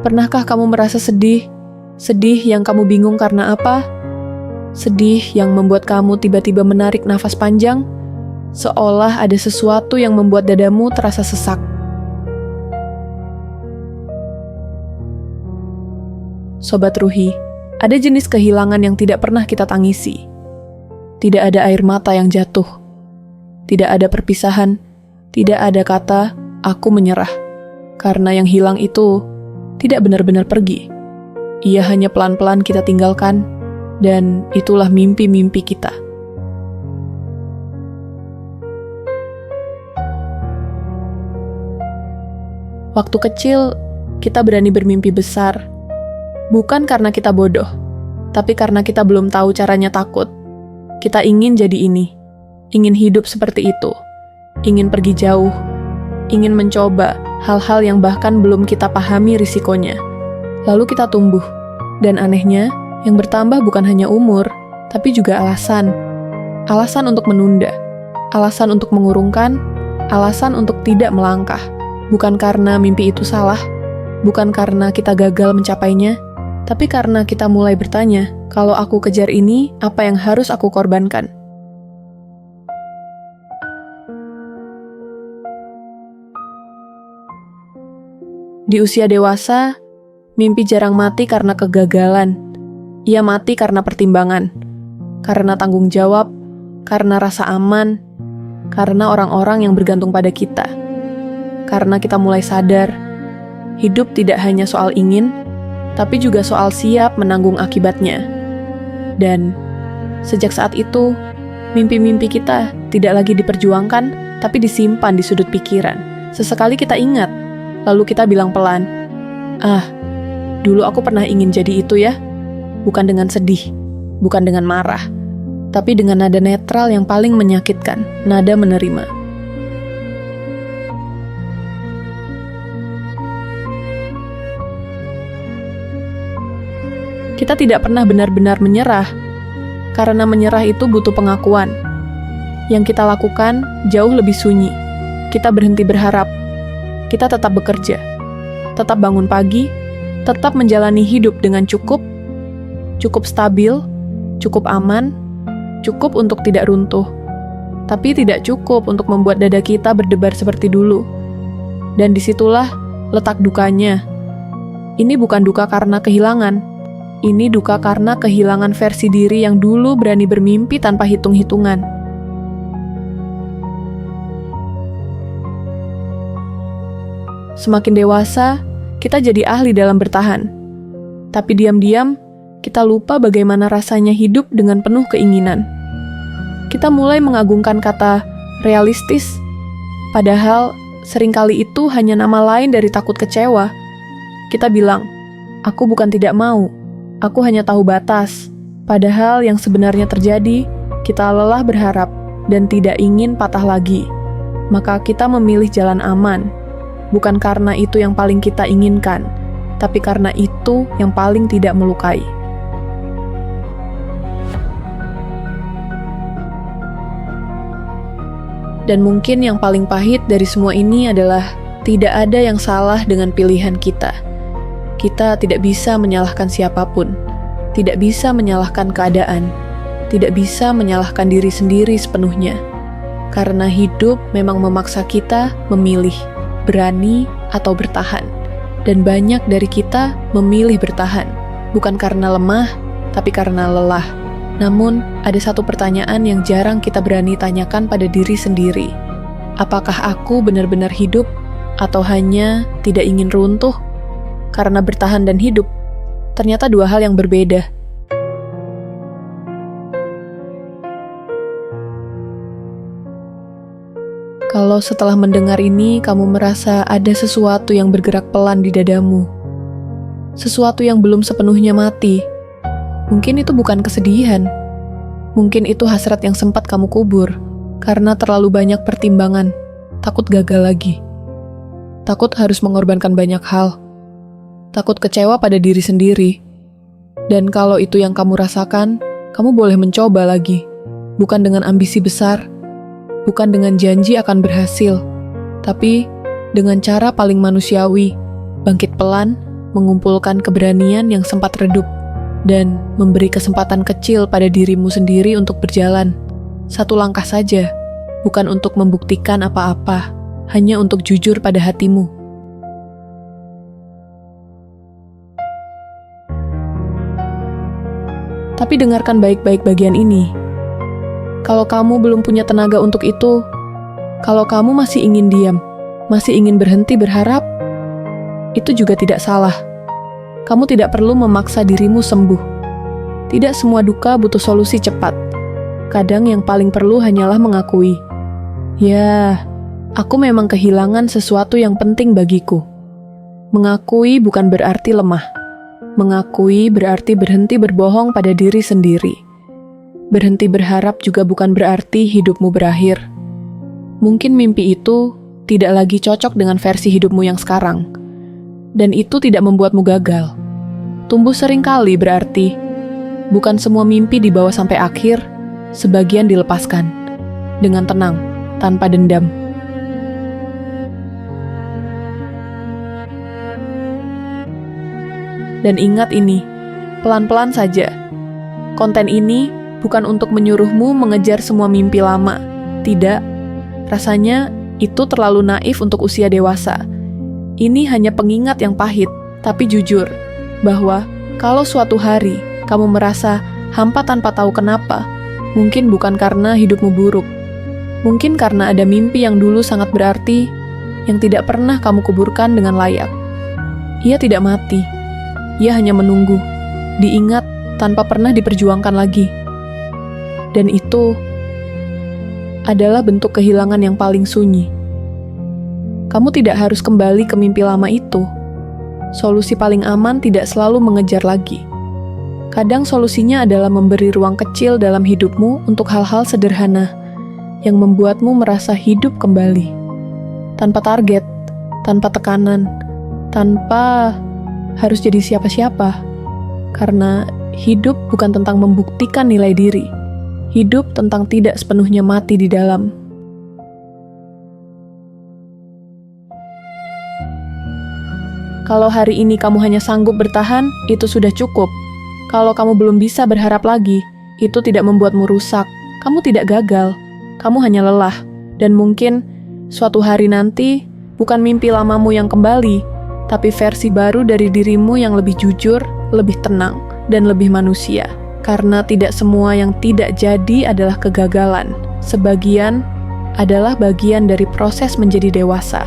Pernahkah kamu merasa sedih? Sedih yang kamu bingung karena apa? Sedih yang membuat kamu tiba-tiba menarik nafas panjang, seolah ada sesuatu yang membuat dadamu terasa sesak. Sobat Ruhi, ada jenis kehilangan yang tidak pernah kita tangisi. Tidak ada air mata yang jatuh. Tidak ada perpisahan. Tidak ada kata, aku menyerah. Karena yang hilang itu tidak benar-benar pergi. Ia hanya pelan-pelan kita tinggalkan, dan itulah mimpi-mimpi kita. Waktu kecil, kita berani bermimpi besar. Bukan karena kita bodoh, tapi karena kita belum tahu caranya takut. Kita ingin jadi ini, ingin hidup seperti itu, ingin pergi jauh, ingin mencoba hal-hal yang bahkan belum kita pahami risikonya. Lalu kita tumbuh, dan anehnya, yang bertambah bukan hanya umur, tapi juga alasan. Alasan untuk menunda, alasan untuk mengurungkan, alasan untuk tidak melangkah. Bukan karena mimpi itu salah, bukan karena kita gagal mencapainya, tapi karena kita mulai bertanya, kalau aku kejar ini, apa yang harus aku korbankan? Di usia dewasa, mimpi jarang mati karena kegagalan. Ia mati karena pertimbangan, karena tanggung jawab, karena rasa aman, karena orang-orang yang bergantung pada kita. Karena kita mulai sadar, hidup tidak hanya soal ingin, tapi juga soal siap menanggung akibatnya. Dan sejak saat itu, mimpi-mimpi kita tidak lagi diperjuangkan, tapi disimpan di sudut pikiran. Sesekali kita ingat, lalu kita bilang pelan, dulu aku pernah ingin jadi itu ya. Bukan dengan sedih, bukan dengan marah, tapi dengan nada netral yang paling menyakitkan, nada menerima. Kita tidak pernah benar-benar menyerah, karena menyerah itu butuh pengakuan. Yang kita lakukan jauh lebih sunyi. Kita berhenti berharap, kita tetap bekerja, tetap bangun pagi, tetap menjalani hidup dengan cukup stabil, cukup aman, cukup untuk tidak runtuh, tapi tidak cukup untuk membuat dada kita berdebar seperti dulu. Dan disitulah letak dukanya. Ini bukan duka karena kehilangan, ini duka karena kehilangan versi diri yang dulu berani bermimpi tanpa hitung-hitungan. Semakin dewasa, kita jadi ahli dalam bertahan. Tapi diam-diam, kita lupa bagaimana rasanya hidup dengan penuh keinginan. Kita mulai mengagungkan kata realistis, padahal seringkali itu hanya nama lain dari takut kecewa. Kita bilang, aku bukan tidak mau, aku hanya tahu batas. Padahal yang sebenarnya terjadi, kita lelah berharap dan tidak ingin patah lagi. Maka kita memilih jalan aman, bukan karena itu yang paling kita inginkan, tapi karena itu yang paling tidak melukai. Dan mungkin yang paling pahit dari semua ini adalah tidak ada yang salah dengan pilihan kita. Kita tidak bisa menyalahkan siapapun, tidak bisa menyalahkan keadaan, tidak bisa menyalahkan diri sendiri sepenuhnya. Karena hidup memang memaksa kita memilih, berani atau bertahan. Dan banyak dari kita memilih bertahan, bukan karena lemah, tapi karena lelah. Namun, ada satu pertanyaan yang jarang kita berani tanyakan pada diri sendiri. Apakah aku benar-benar hidup, atau hanya tidak ingin runtuh? Karena bertahan dan hidup, ternyata dua hal yang berbeda. Kalau setelah mendengar ini, kamu merasa ada sesuatu yang bergerak pelan di dadamu. Sesuatu yang belum sepenuhnya mati. Mungkin itu bukan kesedihan. Mungkin itu hasrat yang sempat kamu kubur karena terlalu banyak pertimbangan, takut gagal lagi. Takut harus mengorbankan banyak hal. Takut kecewa pada diri sendiri. Dan kalau itu yang kamu rasakan, kamu boleh mencoba lagi. Bukan dengan ambisi besar, bukan dengan janji akan berhasil, tapi dengan cara paling manusiawi, bangkit pelan, mengumpulkan keberanian yang sempat redup, dan memberi kesempatan kecil pada dirimu sendiri untuk berjalan. Satu langkah saja, bukan untuk membuktikan apa-apa, hanya untuk jujur pada hatimu. Tapi dengarkan baik-baik bagian ini. Kalau kamu belum punya tenaga untuk itu, kalau kamu masih ingin diam, masih ingin berhenti berharap, itu juga tidak salah. Kamu tidak perlu memaksa dirimu sembuh. Tidak semua duka butuh solusi cepat. Kadang yang paling perlu hanyalah mengakui, ya, aku memang kehilangan sesuatu yang penting bagiku. Mengakui bukan berarti lemah. Mengakui berarti berhenti berbohong pada diri sendiri. Berhenti berharap juga bukan berarti hidupmu berakhir. Mungkin mimpi itu tidak lagi cocok dengan versi hidupmu yang sekarang. Dan itu tidak membuatmu gagal. Tumbuh seringkali berarti bukan semua mimpi dibawa sampai akhir, sebagian dilepaskan dengan tenang, tanpa dendam. Dan ingat ini, pelan-pelan saja. Konten ini bukan untuk menyuruhmu mengejar semua mimpi lama. Tidak, rasanya itu terlalu naif untuk usia dewasa. Ini hanya pengingat yang pahit, tapi jujur, bahwa kalau suatu hari kamu merasa hampa tanpa tahu kenapa, mungkin bukan karena hidupmu buruk. Mungkin karena ada mimpi yang dulu sangat berarti, yang tidak pernah kamu kuburkan dengan layak. Ia tidak mati, ia hanya menunggu, diingat tanpa pernah diperjuangkan lagi. Dan itu adalah bentuk kehilangan yang paling sunyi. Kamu tidak harus kembali ke mimpi lama itu. Solusi paling aman tidak selalu mengejar lagi. Kadang solusinya adalah memberi ruang kecil dalam hidupmu untuk hal-hal sederhana yang membuatmu merasa hidup kembali. Tanpa target, tanpa tekanan, tanpa harus jadi siapa-siapa. Karena hidup bukan tentang membuktikan nilai diri. Hidup tentang tidak sepenuhnya mati di dalam. Kalau hari ini kamu hanya sanggup bertahan, itu sudah cukup. Kalau kamu belum bisa berharap lagi, itu tidak membuatmu rusak. Kamu tidak gagal, kamu hanya lelah. Dan mungkin suatu hari nanti, bukan mimpi lamamu yang kembali, tapi versi baru dari dirimu yang lebih jujur, lebih tenang, dan lebih manusia. Karena tidak semua yang tidak jadi adalah kegagalan. Sebagian adalah bagian dari proses menjadi dewasa.